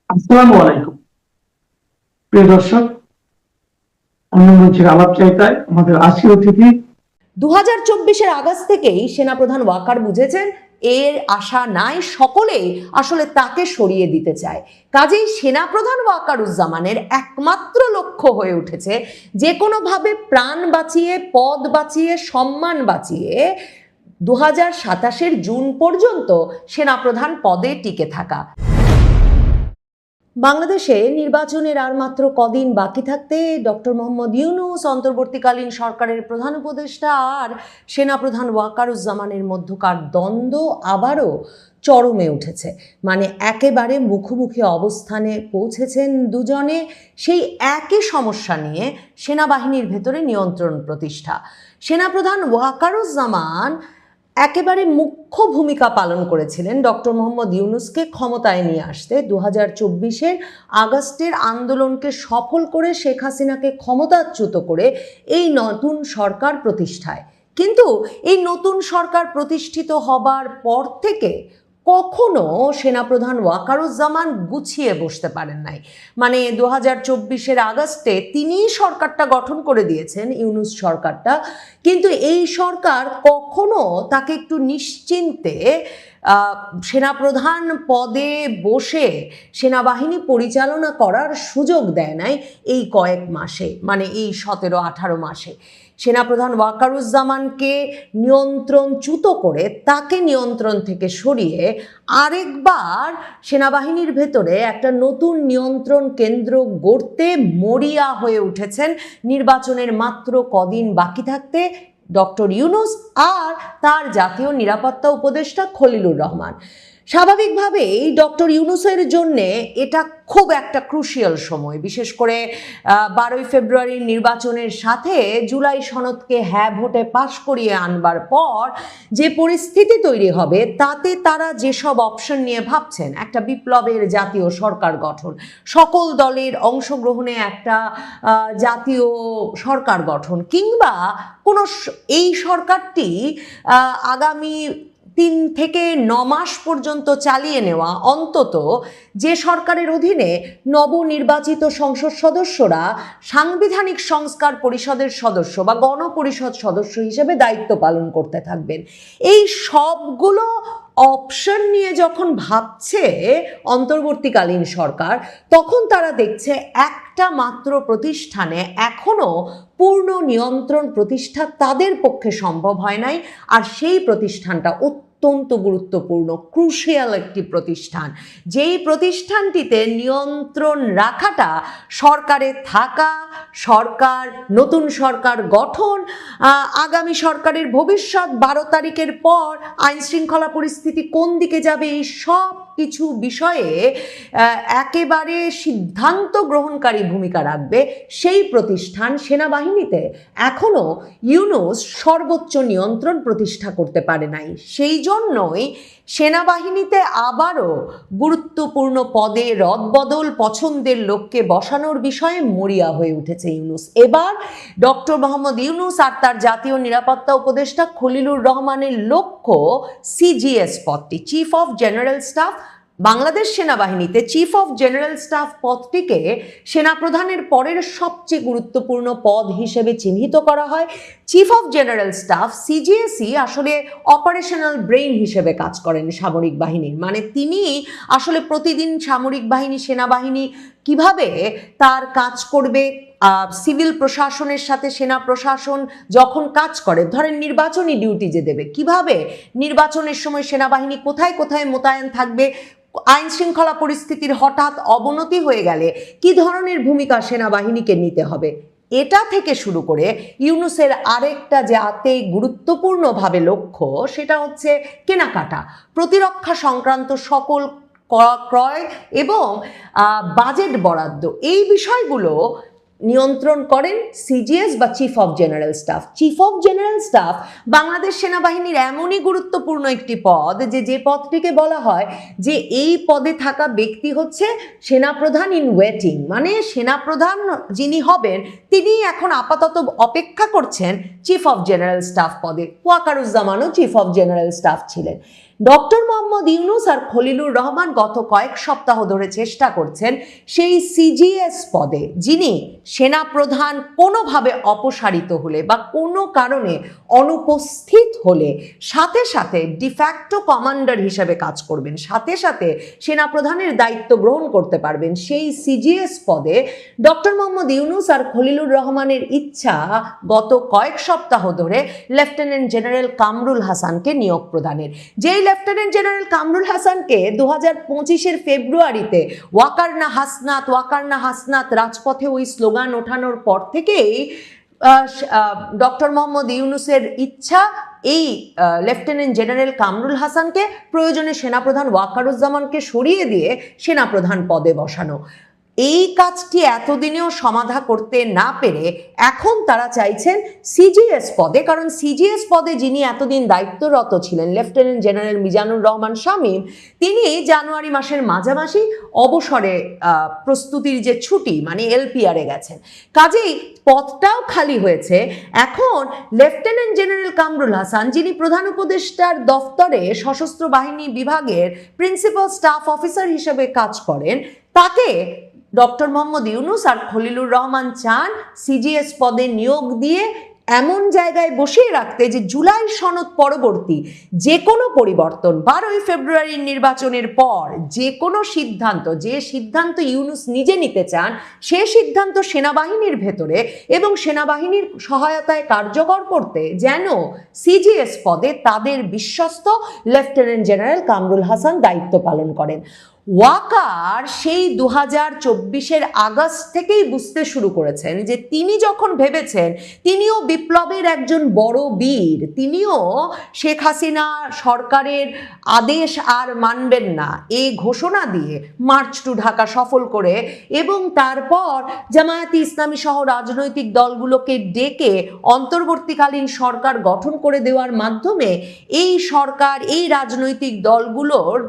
আসসালামু আলাইকুম প্রিয় দর্শক। অন্য মঞ্চের আলাপচারিতায় আমাদের আজকের অতিথি 2024-এর আগস্ট থেকেই সেনাপ্রধান ওয়াকার বুঝেছেন এর আশা নাই, সকলেই আসলে তাকে সরিয়ে দিতে চায়। কাজেই সেনাপ্রধান ওয়াকারুজ্জামানের একমাত্র লক্ষ্য হয়ে উঠেছে যে কোনোভাবে প্রাণ বাঁচিয়ে, পদ বাঁচিয়ে, সম্মান বাঁচিয়ে 2027-এর জুন পর্যন্ত সেনাপ্রধান পদে টিকে থাকা। বাংলাদেশে নির্বাচনের আর মাত্র কদিন বাকি থাকতে ডক্টর মোহাম্মদ ইউনূস, অন্তর্বর্তীকালীন সরকারের প্রধান উপদেষ্টা আর সেনাপ্রধান ওয়াকারুজ্জামানের মধ্যকার দ্বন্দ্ব আবারও চরমে উঠেছে। মানে একেবারে মুখোমুখি অবস্থানে পৌঁছেছেন দুজনে সেই একই সমস্যা নিয়ে, সেনাবাহিনীর ভেতরে নিয়ন্ত্রণ প্রতিষ্ঠা। সেনাপ্রধান ওয়াকারুজ্জামান একেবারে মুখ্য ভূমিকা পালন করেছিলেন ডক্টর মোহাম্মদ ইউনূসকে ক্ষমতায় নিয়ে আসতে। 2024-এর আগস্টের আন্দোলনকে সফল করে শেখ হাসিনাকে ক্ষমতাচ্যুত করে এই নতুন সরকার প্রতিষ্ঠায়। কিন্তু এই নতুন সরকার প্রতিষ্ঠিত হবার পর থেকে কখনো সেনাপ্রধান ওয়াকারুজ্জামান গুছিয়ে বসতে পারেন নাই। মানে 2024-এর আগস্টে তিনিই সরকারটা গঠন করে দিয়েছেন, ইউনূস সরকারটা, কিন্তু এই সরকার কখনো তাকে একটু নিশ্চিন্তে সেনাপ্রধান পদে বসে সেনাবাহিনী পরিচালনা করার সুযোগ দেয় নাই এই কয়েক মাসে, মানে এই 17-18 মাসে। সেনাপ্রধান ওয়াকারুজ্জামানকে নিয়ন্ত্রণচ্যুত করে তাকে নিয়ন্ত্রণ থেকে সরিয়ে আরেকবার সেনাবাহিনীর ভেতরে একটা নতুন নিয়ন্ত্রণ কেন্দ্র গড়তে মরিয়া হয়ে উঠেছেন নির্বাচনের মাত্র কদিন বাকি থাকতে ডক্টর ইউনূস আর তার জাতীয় নিরাপত্তা উপদেষ্টা খলিলুর রহমান। স্বাভাবিকভাবেই ডক্টর ইউনূসের জন্যে এটা খুব একটা ক্রুশিয়াল সময়, বিশেষ করে 12ই ফেব্রুয়ারির নির্বাচনের সাথে জুলাই সনদকে হ্যাঁ ভোটে পাশ করিয়ে আনবার পর যে পরিস্থিতি তৈরি হবে, তাতে তারা যেসব অপশন নিয়ে ভাবছেন, একটা বিপ্লবের জাতীয় সরকার গঠন, সকল দলের অংশগ্রহণে একটা জাতীয় সরকার গঠন, কিংবা কোনো এই সরকারটি আগামী 3 থেকে 9 মাস পর্যন্ত চালিয়ে নেওয়া, অন্তত যে সরকারের অধীনে নবনির্বাচিত সংসদ সদস্যরা সাংবিধানিক সংস্কার পরিষদের সদস্য বা গণপরিষদ সদস্য হিসেবে দায়িত্ব পালন করতে থাকবেন। এই সবগুলো অপশন নিয়ে যখন ভাবছে অন্তর্বর্তীকালীন সরকার, তখন তারা দেখছে একটা মাত্র প্রতিষ্ঠানে এখনো পূর্ণ নিয়ন্ত্রণ প্রতিষ্ঠা তাদের পক্ষে সম্ভব হয় নাই। আর সেই প্রতিষ্ঠানটা অত্যন্ত গুরুত্বপূর্ণ, ক্রুশিয়াল একটি প্রতিষ্ঠান, যেই প্রতিষ্ঠানটিতে নিয়ন্ত্রণ রাখাটা, সরকারে থাকা, সরকার, নতুন সরকার গঠন, আগামী সরকারের ভবিষ্যৎ, 12 তারিখের পর আইন শৃঙ্খলা পরিস্থিতি কোন দিকে যাবে, এই সব কিছু বিষয়ে একেবারে সিদ্ধান্ত গ্রহণকারী ভূমিকা রাখবে সেই প্রতিষ্ঠান সেনাবাহিনীতে এখনো ইউনূস সর্বোচ্চ নিয়ন্ত্রণ প্রতিষ্ঠা করতে পারে নাই। সেই জন্যই সেনাবাহিনীতে আবারও গুরুত্বপূর্ণ পদে রদবদল, পছন্দের লোককে বসানোর বিষয়ে মরিয়া হয়ে উঠেছে ইউনূস। এবার ডক্টর মোহাম্মদ ইউনূস আর তার জাতীয় নিরাপত্তা উপদেষ্টা খলিলুর রহমানের লক্ষ্য সিজিএস পদটি, chief of general staff. Bangladesh সেনাবাহিনীতে চিফ অফ জেনারেল স্টাফ পদটিকে সেনাপ্রধানের পরের সবচেয়ে গুরুত্বপূর্ণ পদ হিসেবে চিহ্নিত করা হয়। চিফ অফ জেনারেল স্টাফ, সিজিএসই আসলে অপারেশনাল ব্রেইন হিসেবে কাজ করেন সামরিক বাহিনীর। মানে তিনি আসলে প্রতিদিন সামরিক বাহিনী, সেনাবাহিনী কিভাবে তার কাজ করবে, সিভিল প্রশাসনের সাথে সেনা প্রশাসন যখন কাজ করে, ধরেন নির্বাচনী ডিউটি যে দেবে, কিভাবে নির্বাচনের সময় সেনাবাহিনী কোথায় কোথায় মোতায়েন থাকবে, আইন শৃঙ্খলা পরিস্থিতির হঠাৎ অবনতি হয়ে গেলে কি ধরনের ভূমিকা সেনাবাহিনীকে নিতে হবে, এটা থেকে শুরু করে ইউনূসের আরেকটা যাতে গুরুত্বপূর্ণভাবে লক্ষ্য, সেটা হচ্ছে কেনাকাটা, প্রতিরক্ষা সংক্রান্ত সকল ক্রয় এবং বাজেট বরাদ্দ, এই বিষয়গুলো নিয়ন্ত্রণ করেন সিজিএস বা chief of general staff. Chief of general staff Bangladesh সেনাবাহিনীর এমনই গুরুত্বপূর্ণ একটি পদ যে পদটিকে বলা হয় যে এই পদে থাকা ব্যক্তি হচ্ছে সেনাপ্রধান ইন ওয়েটিং। মানে সেনাপ্রধান যিনি হবেন তিনি এখন আপাতত অপেক্ষা করছেন চিফ অফ জেনারেল স্টাফ পদে। ওয়াকারুজ্জামানও চিফ অফ জেনারেল স্টাফ ছিলেন। ডক্টর মোহাম্মদ ইউনূস আর খলিলুর রহমান গত কয়েক সপ্তাহ ধরে চেষ্টা করছেন সেই সিজিএস পদে, যিনি সেনাপ্রধান কোনোভাবে অপসারিত হলে বা কোনো কারণে অনুপস্থিত হলে সাথে সাথে ডিফ্যাক্টো কমান্ডার হিসেবে কাজ করবেন, সাথে সাথে সেনাপ্রধানের দায়িত্ব গ্রহণ করতে পারবেন। সেই সিজিএস পদে ডক্টর মোহাম্মদ ইউনূস আর খলিলুর রহমানের ইচ্ছা গত কয়েক সপ্তাহ ধরে লেফটেন্যান্ট জেনারেল কামরুল হাসানকে নিয়োগ প্রদানের। যেই লেফটেন্যান্ট জেনারেল কামরুল হাসানকে 2025-এর ফেব্রুয়ারিতে ওয়াকার না হাসনাত রাজপথে ওই স্লোগান ওঠানোর পর থেকেই ডক্টর মোহাম্মদ ইউনূসের ইচ্ছা এই লেফটেন্যান্ট জেনারেল কামরুল হাসানকে প্রয়োজনে সেনাপ্রধান ওয়াকারুজ্জামানকে সরিয়ে দিয়ে সেনাপ্রধান পদে বসানো। এই কাজটি এতদিনেও সমাধা করতে না পেরে এখন তারা চাইছেন সিজিএস পদে, কারণ সিজিএস পদে যিনি এতদিন দায়িত্বরত ছিলেন লেফটেন্যান্ট জেনারেল মিজানুর রহমান শামীম, তিনি জানুয়ারি মাসের মাঝামাঝি অবসরে প্রস্তুতির যে ছুটি মানে এলপিআরে গেছেন। কাজেই পদটাও খালি হয়েছে। এখন লেফটেন্যান্ট জেনারেল কামরুল হাসান, যিনি প্রধান উপদেষ্টার দফতরে সশস্ত্র বাহিনী বিভাগের প্রিন্সিপাল স্টাফ অফিসার হিসেবে কাজ করেন, তাকে ডক্টর মোহাম্মদ ইউনূস আর খলিলুর রহমান চান সিজিএস পদে নিয়োগ দিয়ে এমন জায়গায় বসিয়ে রাখতে যে জুলাই সনদ পরবর্তী যে কোনো পরিবর্তন, 12ই ফেব্রুয়ারির নির্বাচনের পর যে কোনো সিদ্ধান্ত, যে সিদ্ধান্ত ইউনূস নিজে নিতে চান, সে সিদ্ধান্ত সেনাবাহিনীর ভেতরে এবং সেনাবাহিনীর সহায়তায় কার্যকর করতে যেন সিজিএস পদে তাদের বিশ্বস্ত লেফটেন্যান্ট জেনারেল কামরুল হাসান দায়িত্ব পালন করেন। ওয়াকার সেই 2024-এর আগস্ট থেকেই বুঝতে শুরু করেছেন যে তিনি যখন ভেবেছেন তিনিও বিপ্লবের একজন বড় বীর, তিনিও শেখ হাসিনা সরকারের আদেশ আর মানবেন না এই ঘোষণা দিয়ে মার্চ টু ঢাকা সফল করে এবং তারপর জামায়াতে ইসলামী সহ রাজনৈতিক দলগুলোকে ডেকে অন্তর্বর্তীকালীন সরকার গঠন করে দেওয়ার মাধ্যমে এই সরকার, এই রাজনৈতিক দলগুলোর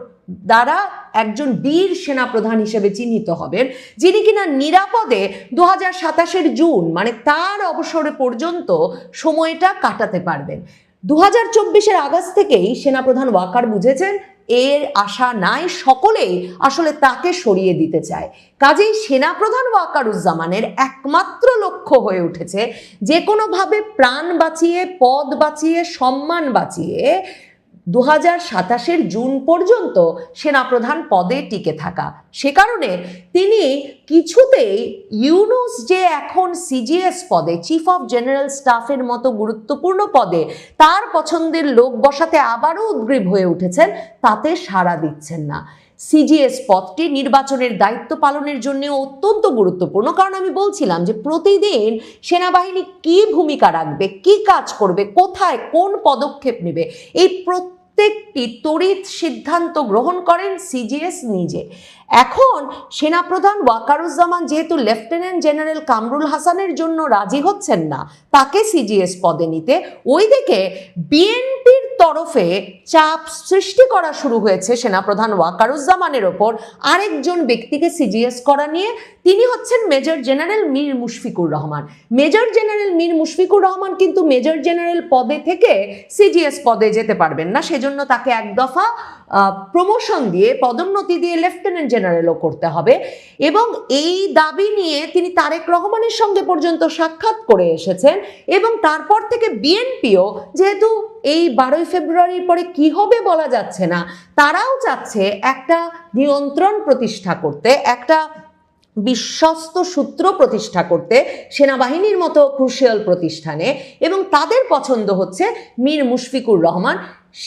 দ্বারা একজন বীর সেনাপ্রধান হিসেবে চিহ্নিত হবেন, যিনি কিনা নিরাপদে 2027-এর জুন মানে তার অবসরে পর্যন্ত সময়টা কাটাতে পারবেন। 2024-এর আগস্ট থেকেই সেনাপ্রধান ওয়াকার বুঝেছেন এর আশা নাই, সকলেই আসলে তাকে সরিয়ে দিতে চায়। কাজেই সেনাপ্রধান ওয়াকারুজ্জামানের একমাত্র লক্ষ্য হয়ে উঠেছে যে কোনোভাবে প্রাণ বাঁচিয়ে, পদ বাঁচিয়ে, সম্মান বাঁচিয়ে 2027-এর জুন পর্যন্ত সেনাপ্রধান পদে টিকে থাকা। সে কারণে তিনি কিছুতেই ইউনূস যে এখন সিজিএস পদে, চিফ অফ জেনারেল স্টাফের মতো গুরুত্বপূর্ণ পদে তার পছন্দের লোক বসাতে আবারও উদ্গ্রীব হয়ে উঠেছেন, তাতে সাড়া দিচ্ছেন না। সিজিএস পদটি নির্বাচনের দায়িত্ব পালনের জন্য অত্যন্ত গুরুত্বপূর্ণ, কারণ আমি বলছিলাম যে প্রতিদিন সেনাবাহিনী কি ভূমিকা রাখবে, কি কাজ করবে, কোথায় কোন পদক্ষেপ নেবে, এই প্রত্যেকটি তড়িৎ সিদ্ধান্ত গ্রহণ করেন সিজিএস নিজে। এখন সেনাপ্রধান ওয়াকারুজ্জামান যেহেতু লেফটেন্যান্ট জেনারেল কামরুল হাসানের জন্য রাজি হচ্ছেন না তাকে সিজিএস পদে নিতে, ওইদিকে বিএনপির তরফে চাপ সৃষ্টি করা শুরু হয়েছে সেনাপ্রধান ওয়াকারুজ্জামানের ওপর আরেকজন ব্যক্তিকে সিজিএস করা নিয়ে। তিনি হচ্ছেন major general Mir Mushfiqur Rahman. Major general Mir Mushfiqur Rahman কিন্তু মেজর জেনারেল পদে থেকে সিজিএস পদে যেতে পারবেন না, সেজন্য তাকে এক দফা প্রমোশন দিয়ে, পদোন্নতি দিয়ে লেফটেন্যান্ট জেনারেলও করতে হবে। এবং এই দাবি নিয়ে তিনি তারেক রহমানের সঙ্গে পর্যন্ত সাক্ষাৎ করে এসেছেন এবং তারপর থেকে বিএনপিও, যেহেতু এই 12ই ফেব্রুয়ারির পরে কি হবে বলা যাচ্ছে না, তারাও চাচ্ছে একটা নিয়ন্ত্রণ প্রতিষ্ঠা করতে, একটা বিশ্বস্ত সূত্র প্রতিষ্ঠা করতে সেনাবাহিনীর মতো ক্রুশিয়াল প্রতিষ্ঠানে, এবং তাদের পছন্দ হচ্ছে মীর মুশফিকুর রহমান।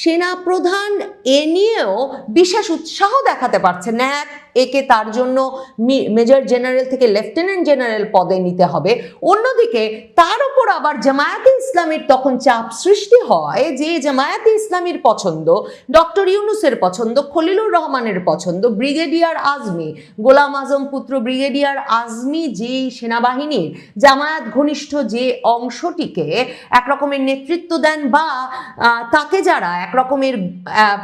সেনাপ্রধান এ নিয়েও বিশেষ উৎসাহ দেখাতে পারছেন না, একে তার জন্য মেজর জেনারেল থেকে লেফটেন্যান্ট জেনারেল পদে নিতে হবে। অন্যদিকে তার উপর আবার জামায়াতে ইসলামীর তখন চাপ সৃষ্টি হয় যে জামায়াতে ইসলামীর পছন্দ, ডক্টর ইউনূসের পছন্দ, খলিলুর রহমানের পছন্দ, ব্রিগেডিয়ার আজমি, গোলাম আজম পুত্র ব্রিগেডিয়ার আজমি যেই সেনাবাহিনীর জামায়াত ঘনিষ্ঠ যে অংশটিকে একরকমের নেতৃত্ব দেন বা তাকে যারা এক রকমের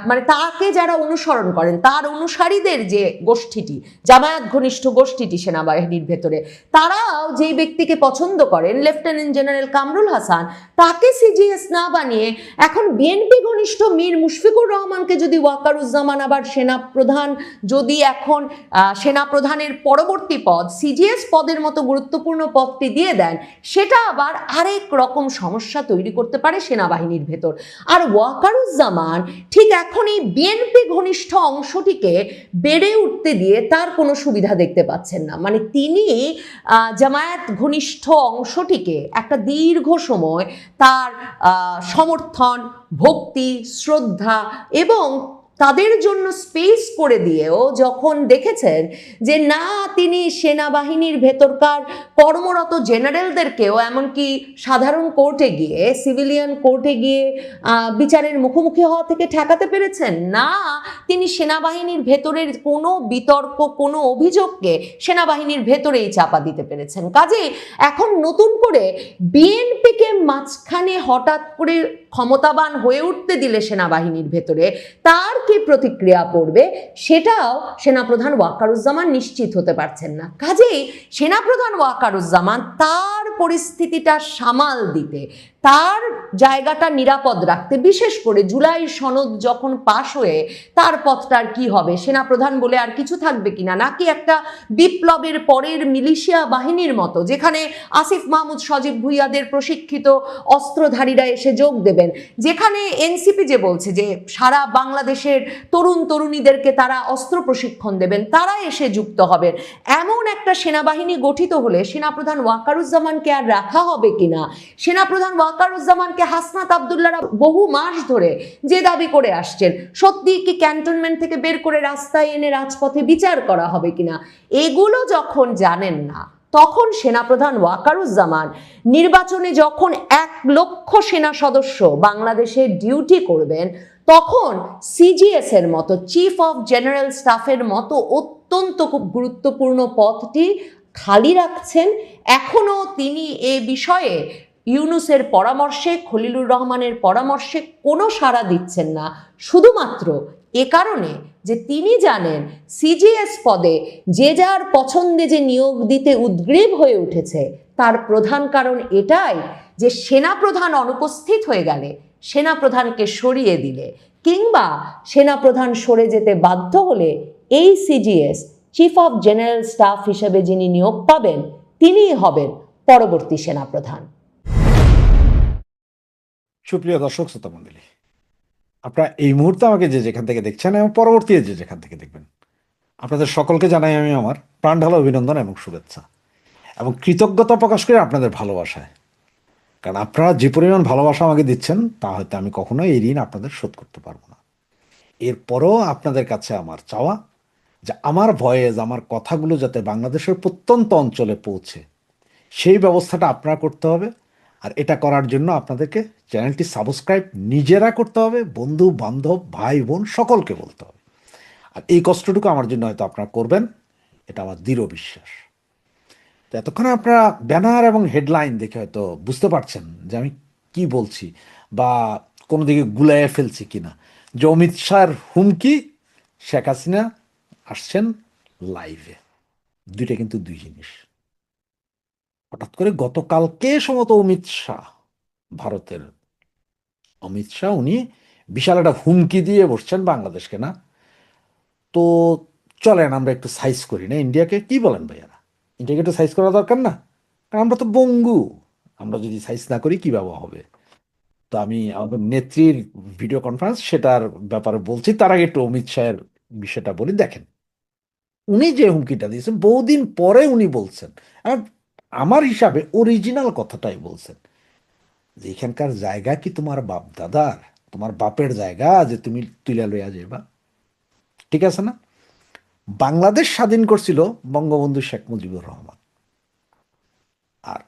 মানে তাকে যারা অনুসরণ করেন, তার অনুসারীদের যে গোষ্ঠীটি, জামায়াত ঘনিষ্ঠ গোষ্ঠীটি সেনাবাহিনীর ভেতরে, তারাও যেই ব্যক্তিকে পছন্দ করেন, লেফটেন্যান্ট জেনারেল কামরুল হাসান, তাকে সিজিএস না বানিয়ে এখন বিএনপি ঘনিষ্ঠ মীর মুশফিকুর রহমানকে যদি ওয়াকারুজ্জামান আবার সেনাপ্রধান, যদি এখন সেনাপ্রধানের পরবর্তী পদ সিজিএস পদের মতো গুরুত্বপূর্ণ পদটি দিয়ে দেন, সেটা আবার আরেক রকম সমস্যা তৈরি করতে পারে সেনাবাহিনীর ভেতর। আর ওয়াকারুজ্জামান ঠিক এখন এই বিএনপি ঘনিষ্ঠ অংশটিকে বেড়ে উঠতে দিয়ে তার কোনো সুবিধা দেখতে পাচ্ছেন না। মানে তিনি জামায়াত ঘনিষ্ঠ অংশটিকে একটা দীর্ঘ সময় তার সমর্থন, ভক্তি, শ্রদ্ধা এবং তাদের জন্য স্পেস করে দিয়েও যখন দেখেছেন যে না, তিনি সেনাবাহিনীর ভেতরকার কর্মরত জেনারেলদেরকেও এমনকি সাধারণ কোর্টে গিয়ে, সিভিলিয়ান কোর্টে গিয়ে বিচারের মুখোমুখি হওয়া থেকে ঠেকাতে পেরেছেন, না তিনি সেনাবাহিনীর ভেতরের কোনো বিতর্ক, কোনো অভিযোগকে সেনাবাহিনীর ভেতরেই চাপা দিতে পেরেছেন। কাজেই এখন নতুন করে বিএনপিকে মাঝখানে হঠাৎ করে ক্ষমতাবান হয়ে উঠতে দিলে সেনাবাহিনীর ভেতরে তার কি প্রতিক্রিয়া পড়বে, সেটাও সেনাপ্রধান ওয়াকারুজ্জামান নিশ্চিত হতে পারছেন না। কাজেই সেনাপ্রধান ওয়াকারুজ্জামান তার পরিস্থিতিটা সামাল দিতে, তার জায়গাটা নিরাপদ রাখতে, বিশেষ করে জুলাই সনদ যখন পাশ হয়ে তার পথটার কি হবে, সেনাপ্রধান বলে আর কিছু থাকবে কিনা, নাকি একটা বিপ্লবের পরের মিলিশিয়া বাহিনীর মতো যেখানে আসিফ মাহমুদ, সজীব ভুইয়াদের প্রশিক্ষিত অস্ত্রধারীরা এসে যোগ দেবেন, যেখানে এনসিপি যে বলছে যে সারা বাংলাদেশের তরুণ তরুণীদেরকে তারা অস্ত্র প্রশিক্ষণ দেবেন, তারা এসে যুক্ত হবেন। এমন একটা সেনাবাহিনী গঠিত হলে সেনাপ্রধান ওয়াকারুজ্জামানকে আর রাখা হবে কিনা, সেনাপ্রধান ওয়াকারুজ্জামানকে হাসনাত আবদুল্লাহরা বহু মাস ধরে যে দাবি করে আসছেন, সত্যি কি ক্যান্টনমেন্ট থেকে বের করে রাস্তায় এনে রাজপথে বিচার করা হবে কিনা, এগুলো যখন জানেন না, তখন সেনাপ্রধান ওয়াকারুজ্জামান নির্বাচনে যখন 1 লক্ষ সেনা সদস্য বাংলাদেশে ডিউটি করবেন, তখন সিজিএস এর মতো, চিফ অফ জেনারেল স্টাফের মতো অত্যন্ত খুব গুরুত্বপূর্ণ পদটি খালি রাখছেন। এখনো তিনি এ বিষয়ে ইউনূসের পরামর্শে, খলিলুর রহমানের পরামর্শে কোনো সাড়া দিচ্ছেন না, শুধুমাত্র এ কারণে যে তিনি জানেন সিজিএস পদে যে যার পছন্দে যে নিয়োগ দিতে উদ্গ্রীব হয়ে উঠেছে, তার প্রধান কারণ এটাই যে সেনাপ্রধান অনুপস্থিত হয়ে গেলে, সেনাপ্রধানকে সরিয়ে দিলে কিংবা সেনাপ্রধান সরে যেতে বাধ্য হলে এই CGS chief of general staff হিসেবে যিনি নিয়োগ পাবেন, তিনিই হবেন পরবর্তী সেনাপ্রধান। সুপ্রিয় দর্শক শ্রোতা মণ্ডলী, আপনারা এই মুহূর্তে আমাকে যে যেখান থেকে দেখছেন এবং পরবর্তী যে যেখান থেকে দেখবেন, আপনাদের সকলকে জানাই আমি আমার প্রাণ ঢালা অভিনন্দন এবং শুভেচ্ছা এবং কৃতজ্ঞতা প্রকাশ করি আপনাদের ভালোবাসায়। কারণ আপনারা যে পরিমাণ ভালোবাসা আমাকে দিচ্ছেন, তা হয়তো আমি কখনো এই ঋণ আপনাদের শোধ করতে পারবো না। এরপরও আপনাদের কাছে আমার চাওয়া যে আমার ভয়েস, আমার কথাগুলো যাতে বাংলাদেশের প্রত্যন্ত অঞ্চলে পৌঁছে, সেই ব্যবস্থাটা আপনারা করতে হবে। আর এটা করার জন্য আপনাদেরকে চ্যানেলটি সাবস্ক্রাইব নিজেরা করতে হবে, বন্ধু বান্ধব, ভাই বোন সকলকে বলতে হবে। আর এই কষ্টটুকু আমার জন্য হয়তো আপনারা করবেন, এটা আমার দৃঢ় বিশ্বাস। তো এতক্ষণে আপনারা ব্যানার এবং হেডলাইন দেখে হয়তো বুঝতে পারছেন যে আমি কি বলছি বা কোনো দিকে গুলাইয়ে ফেলছি কিনা। যে অমিত শাহর হুমকি, শেখ হাসিনা আসছেন লাইভে, দুইটা কিন্তু দুই জিনিস। হঠাৎ করে গতকালকে সম্ভবত অমিত শাহ, ভারতের অমিত শাহ, উনি বিশাল একটা হুমকি দিয়ে বসছেন বাংলাদেশকে, না তো চলেন আমরা একটু সাইজ করি না ইন্ডিয়াকে। কি বলেন ভাইয়ারা, ইন্ডিয়াকে একটু সাইজ করা দরকার না? কারণ আমরা তো বঙ্গু, আমরা যদি সাইজ না করি কীভাবে হবে। তো আমি আমাদের নেত্রীর ভিডিও কনফারেন্স, সেটার ব্যাপারে বলছি। তার আগে একটু অমিত শাহের বিষয়টা বলি। দেখেন, উনি যে হুমকিটা দিয়েছেন বহুদিন পরে উনি বলছেন, আমার হিসাবে অরিজিনাল কথাটাই বলছেন যে এখানকার জায়গা কি তোমার বাপ দাদার, তোমার বাপের জায়গা যে তুমি তুলে লইয়া যাইবা? ঠিক আছে না? বাংলাদেশ স্বাধীন করছিল বঙ্গবন্ধু শেখ মুজিবুর রহমান, আর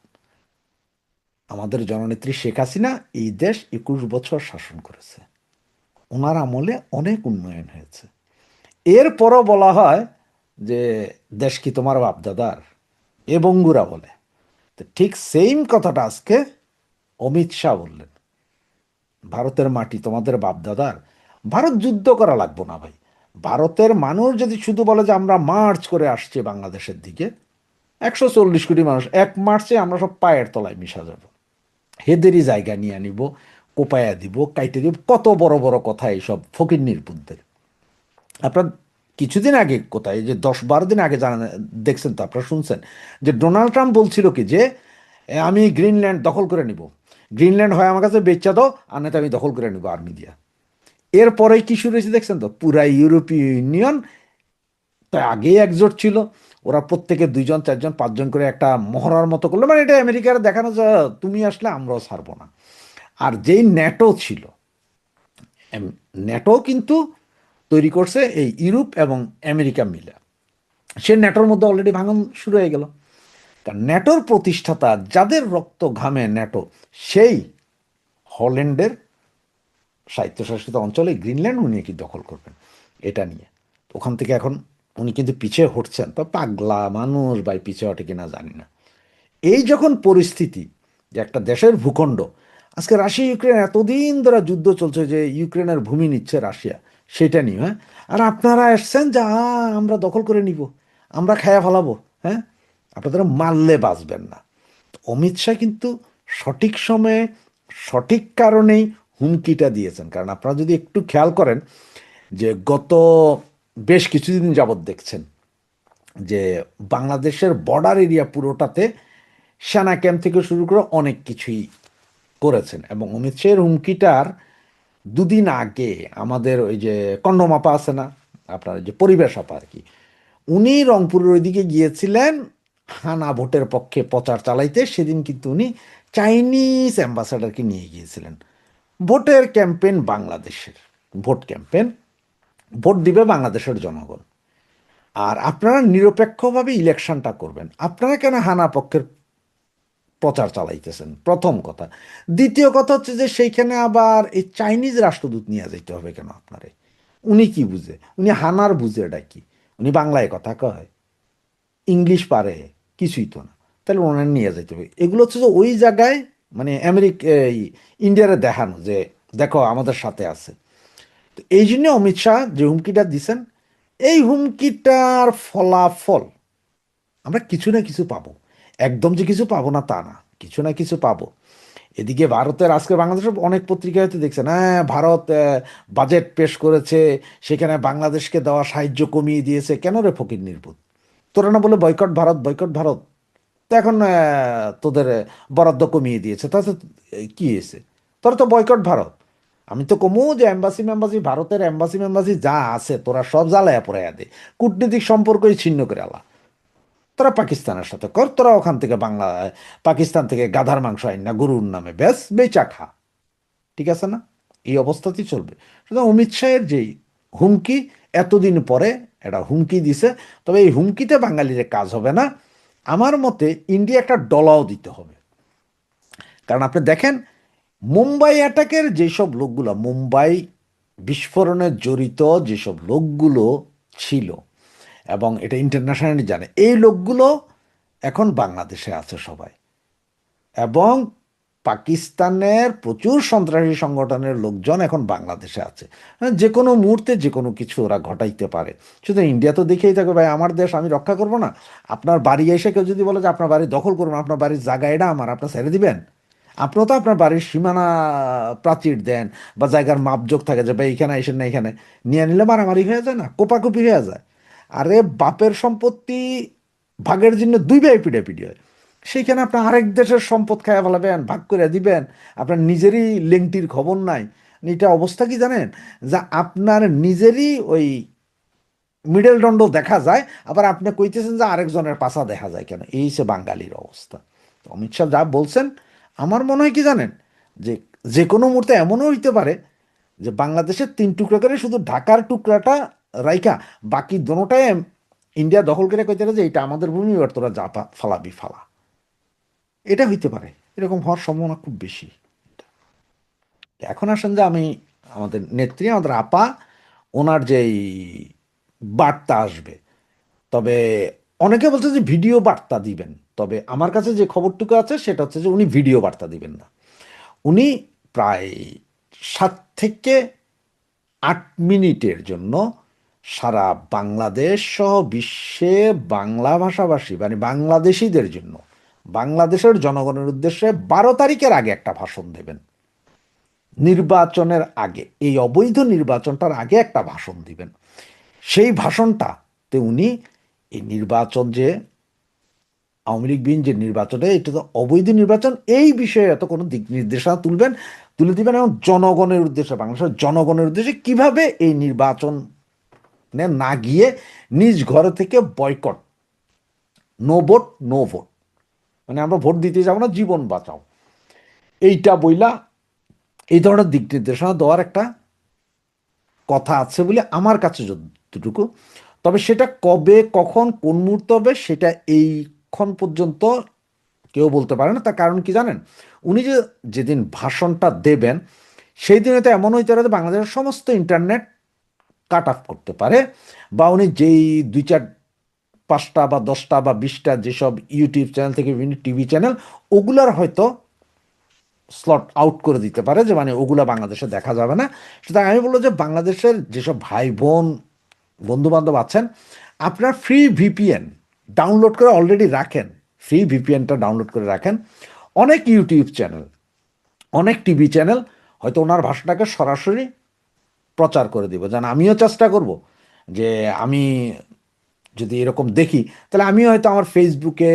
আমাদের জননেত্রী শেখ হাসিনা এই দেশ 21 বছর শাসন করেছে। ওনার আমলে অনেক উন্নয়ন হয়েছে। এরপরও বলা হয় যে দেশ কি তোমার বাপ দাদার, এ বঙ্গুরা বলে। তো ঠিক সেম কথাটা আজকে অমিত শাহ বললেন। ভারতের মাটি তোমাদের বাপদাদার, ভারত যুদ্ধ করা লাগবো না ভাই। ভারতের মানুষ যদি শুধু বলে যে আমরা মার্চ করে আসছে বাংলাদেশের দিকে, 140 কোটি মানুষ এক মার্চে আমরা সব পায়ের তলায় মিশা যাব, হেদেরই জায়গা নিয়ে নিব, কোপায়া দিব, কাইটে দিব, কত বড় বড় কথা এইসব ফকিন্নির বুদ্ধের। আপনার কিছুদিন আগে কোথায়, এই যে 10-12 দিন আগে জানা দেখছেন তো, আপনারা শুনছেন যে ডোনাল্ড ট্রাম্প বলছিল কি যে আমি গ্রিনল্যান্ড দখল করে নিব, গ্রিনল্যান্ড হয় আমার কাছে বেচা দাও, আর নয়তো আমি দখল করে নিব আর্মি দিয়া। এরপরে কি শুরু হয়েছে দেখছেন তো, পুরা ইউরোপীয় ইউনিয়ন, তাই আগেই একজোট ছিল, ওরা প্রত্যেকে 2-4-5 জন করে একটা মহড়ার মতো করলো, মানে এটা আমেরিকার দেখানো যে তুমি আসলে আমরাও ছাড়বো না। আর যেই ন্যাটো ছিল, ন্যাটো কিন্তু তৈরি করছে এই ইউরোপ এবং আমেরিকা মিলে, সে ন্যাটোর মধ্যে অলরেডি ভাঙন শুরু হয়ে গেল। কারণ ন্যাটোর প্রতিষ্ঠাতা, যাদের রক্ত ঘামে ন্যাটো, সেই হল্যান্ডের স্বায়ত্তশাসিত অঞ্চলে গ্রিনল্যান্ড উনি কি দখল করবেন এটা নিয়ে। ওখান থেকে এখন উনি কিন্তু পিছিয়ে হটছেন, তো পাগলা মানুষ ভাই পিছিয়ে হটে কিনা জানি না। এই যখন পরিস্থিতি যে একটা দেশের ভূখণ্ড, আজকে রাশিয়া ইউক্রেন এতদিন ধরে যুদ্ধ চলছে যে ইউক্রেনের ভূমি নিচ্ছে রাশিয়া, সেটা নিয়ে, হ্যাঁ, আর আপনারা এসছেন যে আমরা দখল করে নিব, আমরা খায়া ফেলাবো, হ্যাঁ, আপনারা মারলে বাঁচবেন না। অমিত শাহ কিন্তু সঠিক সময়ে সঠিক কারণেই হুমকিটা দিয়েছেন। কারণ আপনারা যদি একটু খেয়াল করেন যে গত বেশ কিছুদিন যাবৎ দেখছেন যে বাংলাদেশের বর্ডার এরিয়া পুরোটাতে সেনা ক্যাম্প থেকে শুরু করে অনেক কিছুই করেছেন। এবং অমিত শাহের হুমকিটার 2 দিন আগে আমাদের ওই যে কন্ডমাপা আছে না, আপনার যে পরিবেশ আপা আর কি, উনি রংপুরের ওইদিকে গিয়েছিলেন হানা ভোটের পক্ষে প্রচার চালাইতে। সেদিন কিন্তু উনি চাইনিজ অ্যাম্বাসাডারকে নিয়ে গিয়েছিলেন। ভোটের ক্যাম্পেইন বাংলাদেশের, ভোট ক্যাম্পেইন, ভোট দিবে বাংলাদেশের জনগণ, আর আপনারা নিরপেক্ষভাবে ইলেকশনটা করবেন, আপনারা কেন হানা পক্ষের প্রচার চালাইতেছেন? প্রথম কথা। দ্বিতীয় কথা হচ্ছে যে সেইখানে আবার এই চাইনিজ রাষ্ট্রদূত নিয়ে যেতে হবে কেন আপনারে? উনি কি বুঝে? উনি হানার বুঝে এটা কি? উনি বাংলায় কথা কয়, ইংলিশ পারে, কিছুই তো না, তাহলে ওনার নিয়ে যেতে হবে। এগুলো হচ্ছে যে ওই জায়গায় মানে ইন্ডিয়ারে দেখানো যে দেখো আমাদের সাথে আছে। তো এই জন্য অমিত শাহ যে হুমকিটা দিছেন, এই হুমকিটার ফলাফল আমরা কিছু না কিছু পাবো। একদম যে কিছু পাবো না তা না, কিছু না কিছু পাবো। এদিকে ভারতের আজকে বাংলাদেশের অনেক পত্রিকায় হয়তো দেখছেন, হ্যাঁ ভারত বাজেট পেশ করেছে, সেখানে বাংলাদেশকে দেওয়া সাহায্য কমিয়ে দিয়েছে। কেন রে ফকির নির্বুত, তোরা না বলে বয়কট ভারত, বয়কট ভারত, তো এখন তোদের বরাদ্দ কমিয়ে দিয়েছে, তাতে কি হয়েছে? তোরা তো বয়কট ভারত। আমি তো কমু যে এম্বাসি মেম্বাসি, ভারতের এম্বাসি মেম্বাসি যা আছে তোরা সব জ্বালায়া পড়াইয়া দে, কূটনীতিক সম্পর্কই ছিন্ন করে আলা। তোরা পাকিস্তানের সাথে কর, তোরা ওখান থেকে পাকিস্তান থেকে গাধার মাংস আইন না গরুর নামে বেশ বেচা খা, ঠিক আছে না? এই অবস্থাতেই চলবে। সুতরাং অমিত শাহের যেই হুমকি, এতদিন পরে একটা হুমকি দিছে, তবে এই হুমকিতে বাঙালির কাজ হবে না। আমার মতে ইন্ডিয়া একটা ডলাও দিতে হবে। কারণ আপনি দেখেন মুম্বাই অ্যাটাকের যেসব লোকগুলো, মুম্বাই বিস্ফোরণে জড়িত যেসব লোকগুলো ছিল, এবং এটা ইন্টারন্যাশনালি জানে, এই লোকগুলো এখন বাংলাদেশে আছে সবাই। এবং পাকিস্তানের প্রচুর সন্ত্রাসী সংগঠনের লোকজন এখন বাংলাদেশে আছে। হ্যাঁ, যে কোনো মুহূর্তে যে কোনো কিছু ওরা ঘটাইতে পারে। শুধু ইন্ডিয়া তো দেখেই থাকে ভাই, আমার দেশ আমি রক্ষা করব না। আপনার বাড়ি এসে কেউ যদি বলে যে আপনার বাড়ি দখল করবেন, আপনার বাড়ির জায়গা এটা আমার, আপনার ছেড়ে দিবেন? আপনিও তো আপনার বাড়ির সীমানা প্রাচীর দেন, বা জায়গার মাপজোক থাকে যে ভাই এখানে এসেন না, এখানে নিয়ে নিলে মারামারি হয়ে যায় না, কোপাকুপি হয়ে যায়। আরে বাপের সম্পত্তি ভাগের জন্য 2 ভাই পিটাপিটি হয়, সেইখানে আপনার আরেক দেশের সম্পদ খাইয়া ফেলাবেন, ভাগ করে দিবেন, আপনার নিজেরই লেংটির খবর নাই। এটা অবস্থা কি জানেন, যা আপনার নিজেরই ওই মিডল দণ্ড দেখা যায়, আবার আপনি কইতেছেন যে আরেকজনের পাশা দেখা যায় কেন? এই হচ্ছে বাঙালির অবস্থা। তো অমিত শাহ যা বলছেন, আমার মনে হয় কি জানেন, যে যে কোনো মুহূর্তে এমনও হইতে পারে যে বাংলাদেশের 3 টুকরা করে শুধু ঢাকার টুকরাটা রাইখা বাকি দোনোটাই ইন্ডিয়া দখল করে কইতে যে এটা আমাদের ভূমি, এবার তোরা যা ফালাবি ফালা। এটা হইতে পারে, এরকম হওয়ার সম্ভাবনা খুব বেশি। এখন আসেন যে আমি আমাদের নেত্রী, আমাদের আপা, ওনার যেই বার্তা আসবে, তবে অনেকে বলছে যে ভিডিও বার্তা দিবেন, তবে আমার কাছে যে খবরটুকু আছে সেটা হচ্ছে যে উনি ভিডিও বার্তা দিবেন না। উনি প্রায় 7 থেকে 8 মিনিটের জন্য সারা বাংলাদেশ সহ বিশ্বে বাংলা ভাষাভাষী মানে বাংলাদেশিদের জন্য বাংলাদেশের জনগণের উদ্দেশ্যে 12 তারিখের আগে একটা ভাষণ দেবেন। নির্বাচনের আগে, এই অবৈধ নির্বাচনটার আগে একটা ভাষণ দিবেন। সেই ভাষণটাতে উনি এই নির্বাচন যে আওয়ামী লীগ বিন যে নির্বাচনে এটা তো অবৈধ নির্বাচন এই বিষয়ে এত কোনো দিক নির্দেশনা তুলে দিবেন এবং জনগণের উদ্দেশ্যে বাংলাদেশের জনগণের উদ্দেশ্যে কিভাবে এই নির্বাচন না গিয়ে নিজ ঘরে থেকে boycott, no vote no vote, মানে আমরা ভোট দিতে যাবো না, জীবন বাঁচাও, এইটা বইলা এই ধরনের দিক নির্দেশনা দেওয়ার একটা কথা আছে বলে আমার কাছে যতটুকু। তবে সেটা কবে কখন কোন মুহূর্তে হবে সেটা এইক্ষণ পর্যন্ত কেউ বলতে পারে না। তার কারণ কি জানেন, উনি যেদিন ভাষণটা দেবেন সেই দিনে তো এমন হইতে পারে বাংলাদেশের সমস্ত ইন্টারনেট কাট অফ করতে পারে, বা উনি যেই 2, 4, 5টা বা 10টা বা 20টা যেসব ইউটিউব চ্যানেল থেকে বিভিন্ন টিভি চ্যানেল ওগুলার হয়তো স্লট আউট করে দিতে পারে, যে মানে ওগুলা বাংলাদেশে দেখা যাবে না। সুতরাং আমি বলবো যে বাংলাদেশের যেসব ভাই বোন বন্ধু বান্ধব আছেন, আপনার ফ্রি ভিপিএন ডাউনলোড করে অলরেডি রাখেন, ফ্রি ভিপিএনটা ডাউনলোড করে রাখেন। অনেক ইউটিউব চ্যানেল, অনেক টিভি চ্যানেল হয়তো ওনার ভাষাটাকে সরাসরি প্রচার করে দিব। যেন আমিও চেষ্টা করব যে আমি যদি এরকম দেখি তাহলে আমি হয়তো আমার ফেসবুকে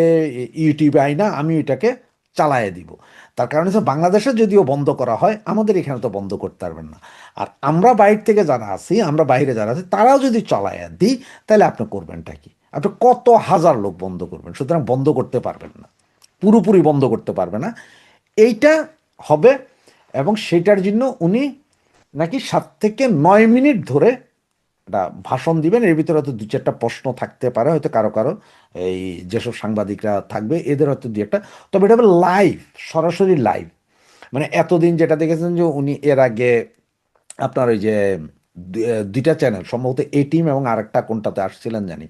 ইউটিউবে আই না, আমি এটাকে চালায় দিব। তার কারণ হচ্ছে বাংলাদেশে যদিও বন্ধ করা হয় আমাদের এখানে তো বন্ধ করতে পারবেন না। আর আমরা বাইরে থেকে যারা আছি, আমরা বাইরে যারা আছি তারাও যদি চালায় দিই তাহলে আপনি করবেনটা কি? আপনি কত হাজার লোক বন্ধ করবেন? সুতরাং বন্ধ করতে পারবেন না, পুরোপুরি বন্ধ করতে পারবে না। এইটা হবে এবং সেটার জন্য উনি নাকি 7 থেকে 9 মিনিট ধরে একটা ভাষণ দিবেন। এর ভিতরে হয়তো 2-4টা প্রশ্ন থাকতে পারে, হয়তো কারো কারো এই যেসব সাংবাদিকরা থাকবে এদের হয়তো 2-একটা, তবে এটা হবে লাইভ, সরাসরি লাইভ। মানে এতদিন যেটা দেখেছেন যে উনি এর আগে আপনার ওই যে 2টা চ্যানেল সম্ভবত এ টিম এবং আরেকটা কোনটাতে আসছিলেন জানি,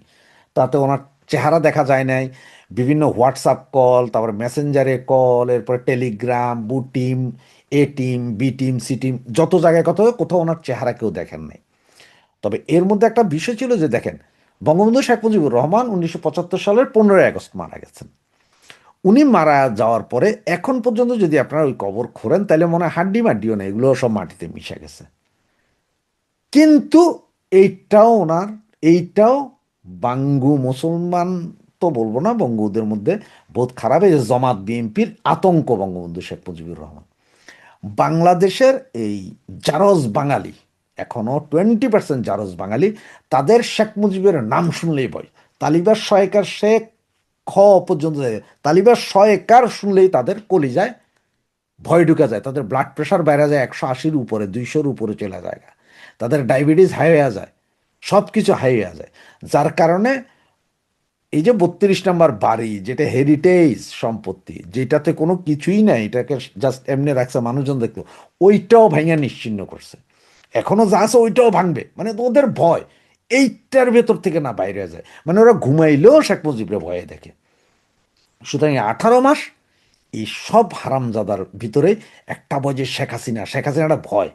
তাতে ওনার চেহারা দেখা যায় নাই। বিভিন্ন হোয়াটসঅ্যাপ কল, তারপর মেসেঞ্জারে কল, এরপরে টেলিগ্রাম, বু team, A team, B team, C team, যত জায়গায় কথা হয় কোথাও ওনার চেহারা কেউ দেখেন নাই। তবে এর মধ্যে একটা বিষয় ছিল যে দেখেন, বঙ্গবন্ধু শেখ মুজিবুর রহমান 1975 সালের 15ই আগস্ট মারা গেছেন। উনি মারা যাওয়ার পরে এখন পর্যন্ত যদি আপনারা ওই কবর খোঁড়েন তাহলে মনে হয় হাড্ডি মাড্ডিও নেই, এগুলো সব মাটিতে মিশে গেছে। কিন্তু এইটাও বাঙ্গু মুসলমান তো বলবো না, বঙ্গুদের মধ্যে বহুত খারাপ, এই যে জামাত বিএনপির আতঙ্ক বঙ্গবন্ধু শেখ মুজিবুর রহমান। বাংলাদেশের এই জারজ বাঙালি, এখনো 20% জারজ বাঙালি, তাদের শেখ মুজিবের নাম শুনলেই ভয়। তালিবার শয়েকার শেখ খ পর্যন্ত যায়, তালিবার শয়েকার শুনলেই তাদের কলিজায় ভয় ঢুকে যায়, তাদের ব্লাড প্রেশার বেড়ে যায় 180-র উপরে, 200-র উপরে চলে যায়, তাদের ডায়াবেটিস হাই হয়ে যায়, সব কিছু হাই হয়ে যায়। যার কারণে এই যে 32 নম্বর বাড়ি, যেটা হেরিটেজ সম্পত্তি, যেটাতে কোনো কিছুই নাই, এটাকে জাস্ট এমনি রাখছে মানুষজন দেখতো, ওইটাও ভাঙা নিশ্চিহ্ন করছে। এখনো যা আছে ওইটাও ভাঙবে, মানে ওদের ভয় এইটার ভেতর থেকে না বাইরে যায়, মানে ওরা ঘুমাইলেও শেখ মুজিবরে ভয়ে দেখে। সুতরাং 18 মাস এই সব হারামজাদার ভিতরে একটা ভয় যে শেখ হাসিনা, শেখ হাসিনাটা ভয়।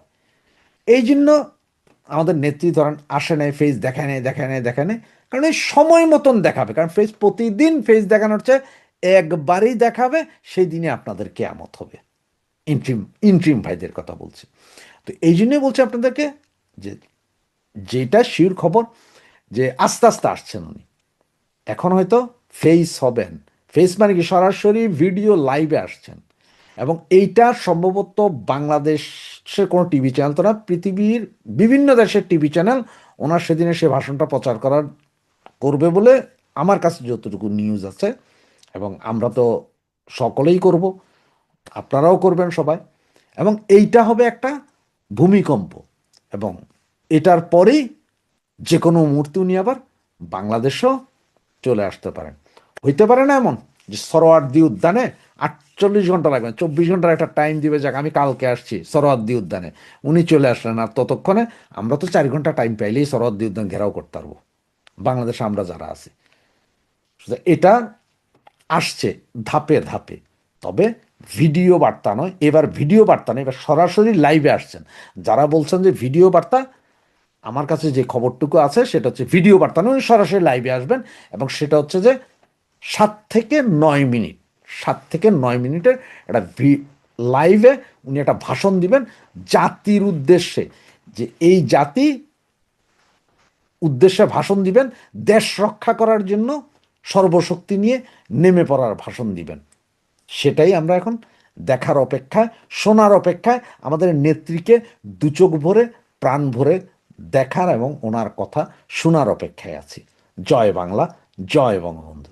এই জন্য আমাদের নেত্রী ধরেন আসে নাই, ফেস দেখায় নাই, কারণ এই সময় মতন দেখাবে, কারণ ফেস প্রতিদিন ফেস দেখানোর চেয়ে একবারই দেখাবে, সেই দিনে আপনাদের কেয়ামত হবে। ইন্ট্রিম ইন্ট্রিম ভাইদের কথা বলছি। তো এই জন্যই বলছি আপনাদেরকে যে যেটা শিওর খবর যে আস্তে আস্তে আসছেন উনি, এখন হয়তো ফেস হবেন। ফেস মানে কি, সরাসরি ভিডিও লাইভে আসছেন। এবং এইটা সম্ভবত বাংলাদেশের কোনো টিভি চ্যানেল তো না, পৃথিবীর বিভিন্ন দেশের টিভি চ্যানেল ওনার সেদিনে সে ভাষণটা প্রচার করবে বলে আমার কাছে যতটুকু নিউজ আছে, এবং আমরা তো সকলেই করব, আপনারাও করবেন সবাই। এবং এইটা হবে একটা ভূমিকম্প, এবং এটার পরেই যে কোনো মুহূর্তে উনি আবার বাংলাদেশও চলে আসতে পারেন। হইতে পারে না এমন যে সরোয়ার্দী উদ্যানে 48 ঘন্টা লাগবে, 24 ঘন্টার একটা টাইম দিবে, যাক আমি কালকে আসছি সরোয়ার্দী উদ্যানে, উনি চলে আসলেন, আর ততক্ষণে আমরা তো 4 ঘন্টা টাইম পাইলেই সরোয়ার্দী উদ্যান ঘেরাও করতে পারবো বাংলাদেশে আমরা যারা আছি। এটা আসছে ধাপে ধাপে, তবে ভিডিও বার্তা নয়, এবার ভিডিও বার্তা নয়, এবার সরাসরি লাইভে আসছেন। যারা বলছেন যে ভিডিও বার্তা, আমার কাছে যে খবরটুকু আছে সেটা হচ্ছে ভিডিও বার্তা নয়, উনি সরাসরি লাইভে আসবেন এবং সেটা হচ্ছে যে 7 থেকে 9 মিনিট, 7 থেকে 9 মিনিটের একটা লাইভে উনি একটা ভাষণ দিবেন জাতির উদ্দেশ্যে, যে এই জাতি উদ্দেশ্যে ভাষণ দিবেন, দেশ রক্ষা করার জন্য সর্বশক্তি নিয়ে নেমে পড়ার ভাষণ দিবেন। সেটাই আমরা এখন দেখার অপেক্ষায়, শোনার অপেক্ষায়, আমাদের নেত্রীকে দুচোখ ভরে প্রাণ ভরে দেখার এবং ওনার কথা শোনার অপেক্ষায় আছি। জয় বাংলা, জয় বঙ্গবন্ধু।